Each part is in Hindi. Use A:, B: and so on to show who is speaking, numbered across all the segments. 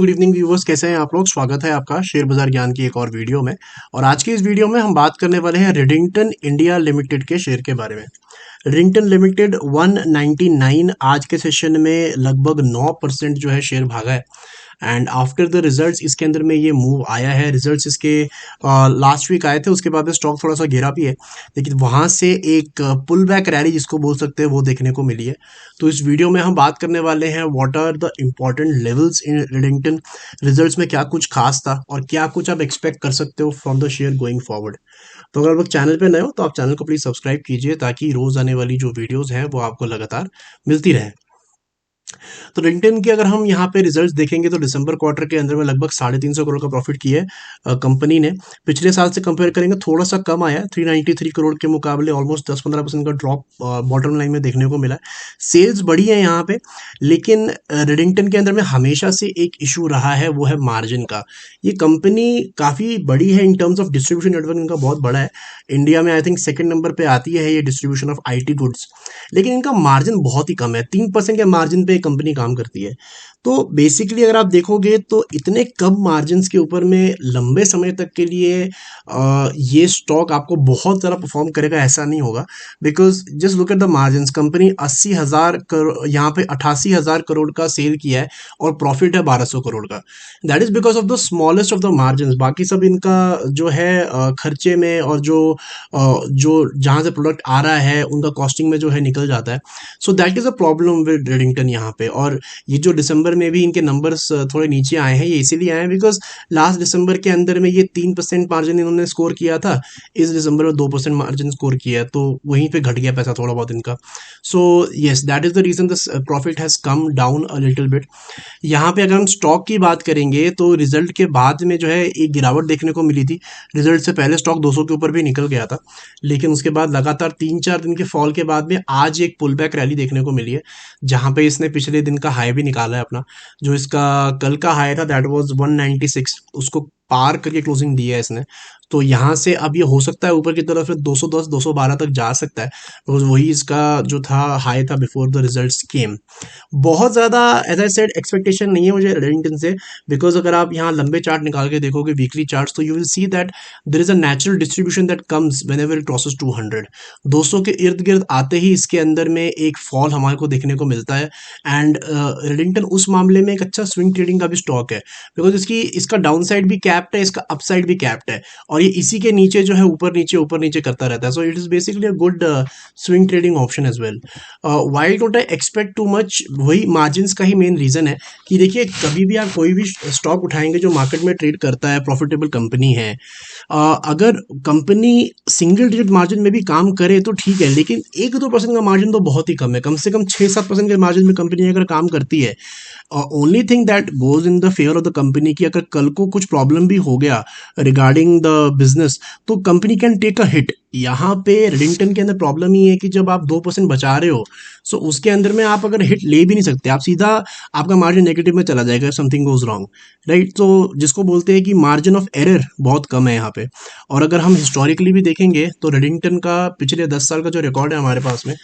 A: गुड इवनिंग व्यूवर्स, कैसे हैं आप लोग। स्वागत है आपका शेयर बाजार ज्ञान की एक और वीडियो में। और आज की इस वीडियो में हम बात करने वाले हैं रेडिंगटन इंडिया लिमिटेड के शेयर के बारे में। रेडिंगटन लिमिटेड 199 आज के सेशन में लगभग 9% जो है शेयर भागा है। एंड आफ्टर द रिजल्ट्स इसके अंदर में ये मूव आया है। रिजल्ट्स इसके लास्ट वीक आए थे, उसके बाद में स्टॉक थोड़ा सा गिरा भी है, लेकिन वहाँ से एक पुल बैक रैली जिसको बोल सकते हैं वो देखने को मिली है। तो इस वीडियो में हम बात करने वाले हैं what are the important levels in Redington. Results में क्या कुछ खास था और क्या कुछ आप एक्सपेक्ट कर सकते हो from the share going forward. तो अगर आप लोग चैनल पे नए हो तो आप चैनल को प्लीज़ सब्सक्राइब कीजिए ताकि रोज़ आने वाली जो वीडियोज़ हैं वो आपको लगातार मिलती रहे। तो लिंक्डइन के अगर हम यहाँ पे रिजल्ट्स देखेंगे तो दिसंबर क्वार्टर के अंदर में लगभग 350 करोड़ का प्रॉफिट किया है कंपनी ने। पिछले साल से कंपेयर करेंगे थोड़ा सा कम आया है, 393 करोड़ के मुकाबले ऑलमोस्ट 10-15% का ड्रॉप बॉटम लाइन में देखने को मिला है। सेल्स बढ़ी है यहाँ पे, लेकिन रेडिंगटन के अंदर में हमेशा से एक इशू रहा है, वो है मार्जिन का। ये कंपनी काफ़ी बड़ी है in terms of distribution network, इनका बहुत बड़ा है। इंडिया में आई थिंक सेकंड नंबर पे आती है ये डिस्ट्रीब्यूशन ऑफ आईटी गुड्स, लेकिन इनका मार्जिन बहुत ही कम है। 3% के मार्जिन पे कंपनी काम करती है। तो बेसिकली अगर आप देखोगे तो इतने कम मार्जिन्स के ऊपर में लंबे समय तक के लिए ये स्टॉक आपको बहुत ज़्यादा परफॉर्म करेगा ऐसा नहीं होगा। Because just look at the margins, company 80,000 crore, यहाँ पे 88,000 करोड़ का सेल किया है और प्रॉफिट है 1200 करोड़ का। That is because of the smallest of the margins. बाकी सब इनका जो है खर्चे में और जो जहाँ से प्रोडक्ट आ रहा है उनका कॉस्टिंग में जो है निकल जाता है। So that is a problem with Redington यहाँ पे। और ये जो दिसंबर में भी इनके नंबर्स थोड़े नीचे आए हैं, ये इसीलिए आए हैं बिकॉज लास्ट दिसंबर के अंदर में ये 3% मार्जिन इन्होंने स्कोर किया था, इस दिसंबर में 2% मार्जिन स्कोर किया है, तो वहीं पे घट गया पैसा थोड़ा बहुत इनका। So yes, that is the reason this profit has come down a little bit. यहाँ पे अगर हम स्टॉक की बात करेंगे तो रिजल्ट के बाद में जो है एक गिरावट देखने को मिली थी। रिजल्ट से पहले स्टॉक 200 के ऊपर भी निकल गया था, लेकिन उसके बाद लगातार 3-4 दिन के फॉल के बाद में आज एक पुल बैक रैली देखने को मिली है, जहाँ पे इसने पिछले दिन का हाई भी निकाला है अपना। जो इसका कल का हाई था दैट वाज 196, उसको पार करके क्लोजिंग दी है इसने। तो यहाँ से अब ये हो सकता है ऊपर की तरफ 210 212 तक जा सकता है, बिकॉज वही इसका जो था हाई था बिफोर द रिजल्ट्स केम। बहुत ज़्यादा एज आई सेड एक्सपेक्टेशन नहीं है मुझे रेडिंगटन से, बिकॉज अगर आप यहाँ लंबे चार्ट निकाल के देखोगे, वीकली चार्ट्स, तो you will see that there is a natural distribution that comes when ever it crosses 200। 200 के इर्द गिर्द आते ही इसके अंदर में एक फॉल हमारे को देखने को मिलता है। एंड रेडिंगटन उस मामले में एक अच्छा स्विंग ट्रेडिंग का भी स्टॉक है, बिकॉज इसका डाउन साइड भी कैप्ड है, इसका अपसाइड भी कैप्ड है, और ये इसी के नीचे जो है ऊपर नीचे करता रहता है। So it is basically a good swing trading option as well. Why don't I expect too much, वही मार्जिन्स का ही मेन रीज़न है कि देखिए कभी भी आप कोई भी स्टॉक उठाएंगे जो मार्केट में ट्रेड करता है, प्रॉफिटेबल कंपनी है, अगर कंपनी सिंगल डिजिट मार्जिन में भी काम करे तो ठीक है, लेकिन 1-2% का मार्जिन तो बहुत ही कम है। कम से कम 6-7% के मार्जिन में कंपनी अगर काम करती है, only thing that goes in the favour of the company की अगर कल को कुछ प्रॉब्लम भी हो गया रिगार्डिंग द बिजनेस तो company can take a hit. यहाँ पे रेडिंगटन के अंदर प्रॉब्लम ही है कि जब आप 2% बचा रहे हो, सो उसके अंदर में आप अगर हिट ले भी नहीं सकते, आप सीधा आपका मार्जिन नेगेटिव में चला जाएगा, समथिंग गोज रॉन्ग, राइट। तो जिसको बोलते हैं कि मार्जिन ऑफ एरर बहुत कम है यहाँ पे। और अगर हम हिस्टोरिकली भी देखेंगे तो रेडिंगटन का पिछले 10 साल का जो रिकॉर्ड है हमारे पास में,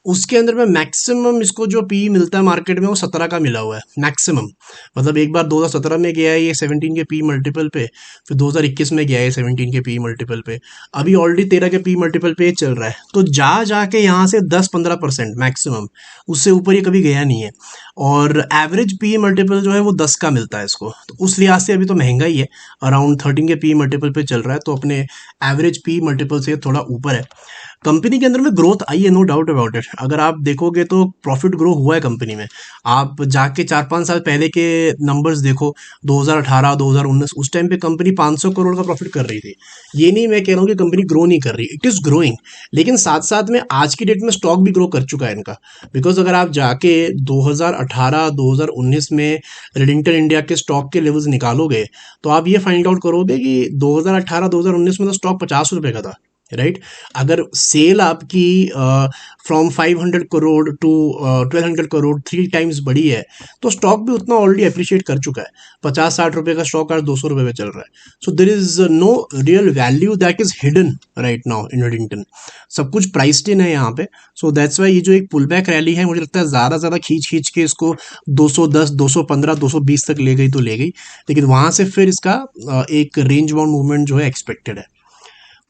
A: उसके अंदर में मैक्सिमम इसको जो पी मिलता है मार्केट में वो 17 का मिला हुआ है मैक्सिमम। मतलब एक बार 2017 में गया है ये 17 के पी मल्टीपल पे, फिर 2021 में गया है 17 के पी मल्टीपल पे, अभी ऑलरेडी 13 के पी मल्टीपल पे चल रहा है। तो जाके यहाँ से 10-15% मैक्सिमम, उससे ऊपर ये कभी गया नहीं है। और एवरेज पी मल्टीपल जो है वो 10 का मिलता है इसको, तो उस लिहाज से अभी तो महंगा ही है, अराउंड 13 के पी मल्टीपल पे चल रहा है, तो अपने एवरेज पी मल्टीपल से थोड़ा ऊपर है। कंपनी के अंदर में ग्रोथ आई है, नो डाउट अबाउट इट। अगर आप देखोगे तो प्रॉफिट ग्रो हुआ है कंपनी में। आप जाके 4-5 साल पहले के नंबर्स देखो, 2018 2019, उस टाइम पे कंपनी 500 करोड़ का प्रॉफिट कर रही थी। ये नहीं मैं कह रहा हूँ कि कंपनी ग्रो नहीं कर रही, इट इज़ ग्रोइंग, लेकिन साथ साथ में आज की डेट में स्टॉक भी ग्रो कर चुका है इनका। बिकॉज अगर आप जाके 2018 2019 में रेडिंगटन इंडिया के स्टॉक के लेवल्स निकालोगे तो आप ये फाइंड आउट करोगे कि 2018 2019 में तो स्टॉक 50 रुपये का था, राइट। अगर सेल आपकी from 500 crore to 1200 crore 3 times बढ़ी है, तो स्टॉक भी उतना ऑलरेडी अप्रिशिएट कर चुका है। 50-60 रुपए का स्टॉक आज 200 रुपए पे चल रहा है। So there is no real value that is hidden right now in Redington. सब कुछ प्राइस्ड इन है यहाँ पे। सो दैट्स वाई ये जो एक पुल बैक रैली है, मुझे लगता है ज़्यादा खींच खींच के इसको 210, 215, 220 तक ले गई तो ले गई, लेकिन वहां से फिर इसका एक रेंज बाउंड मूवमेंट जो है एक्सपेक्टेड है।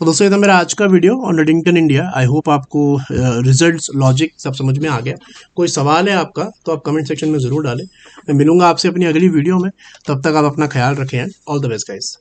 A: तो दोस्तों, ये था मेरा आज का video on Redington India. I hope आपको रिजल्ट्स लॉजिक सब समझ में आ गया। कोई सवाल है आपका तो आप कमेंट सेक्शन में ज़रूर डालें। मैं मिलूंगा आपसे अपनी अगली वीडियो में। तब तक आप अपना ख्याल रखें। All the best guys.